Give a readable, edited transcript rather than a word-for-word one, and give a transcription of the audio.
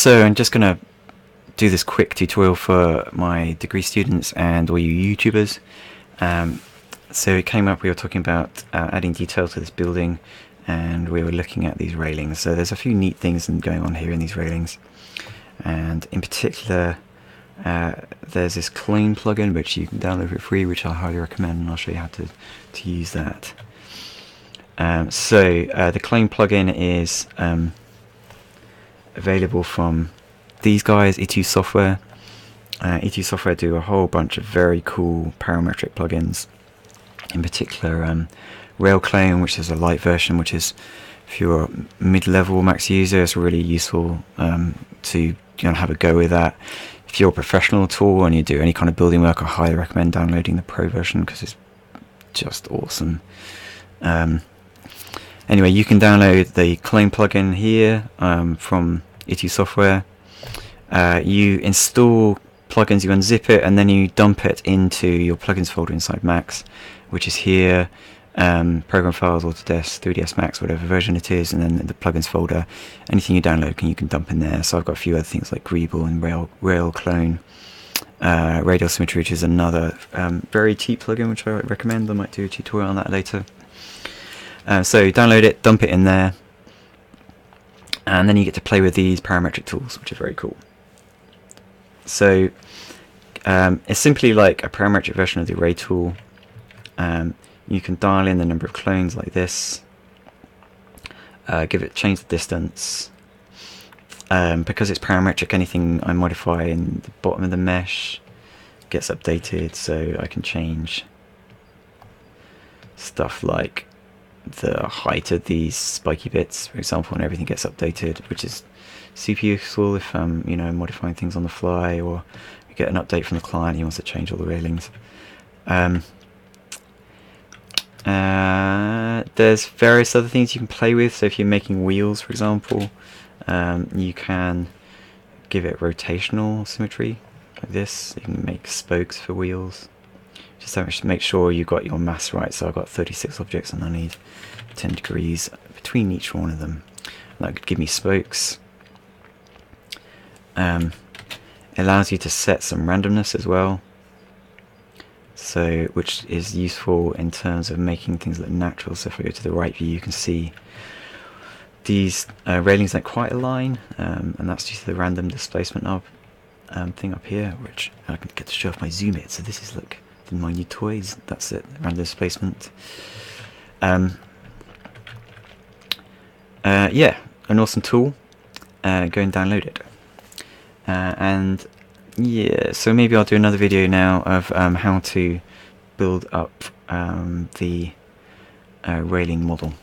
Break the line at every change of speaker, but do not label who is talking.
So I'm just gonna do this quick tutorial for my degree students and all you YouTubers. So it came up, we were talking about adding detail to this building, and we were looking at these railings. So there's a few neat things going on here in these railings, and in particular there's this Clone plugin which you can download for free, which I highly recommend, and I'll show you how to use that. The Clone plugin is available from these guys, E2 Software. E2 Software do a whole bunch of very cool parametric plugins. In particular, RailClone, which is a light version, which is, if you're a mid-level Max user, it's really useful to have a go with that. If you're a professional tool and you do any kind of building work, I highly recommend downloading the Pro version because it's just awesome. Anyway, you can download the Clone plugin here from E2 Software. You install plugins, you unzip it, and then you dump it into your plugins folder inside Max, which is here, Program Files, Autodesk, 3ds Max, whatever version it is, and then the plugins folder. Anything you download you can dump in there. So I've got a few other things like Greeble and RailClone, Radial Symmetry, which is another very cheap plugin which I recommend. I might do a tutorial on that later. So download it, dump it in there, and then you get to play with these parametric tools, which are very cool. So it's simply like a parametric version of the array tool. You can dial in the number of clones like this, change the distance. Because it's parametric, anything I modify in the bottom of the mesh gets updated, so I can change stuff like the height of these spiky bits, for example, and everything gets updated, which is super useful if I'm modifying things on the fly, or we get an update from the client, he wants to change all the railings. There's various other things you can play with. So if you're making wheels, for example, you can give it rotational symmetry like this. You can make spokes for wheels. Just have to make sure you got your mass right. So I've got 36 objects and I need 10 degrees between each one of them. And that could give me spokes. It allows you to set some randomness as well, so which is useful in terms of making things look natural. So if I go to the right view, you can see these railings don't quite align, and that's due to the random displacement thing up here, which I can get to show off my zoom it. So this is like my new toys. That's it, random displacement. Yeah, an awesome tool. Go and download it. And yeah, so maybe I'll do another video now of how to build up the railing model.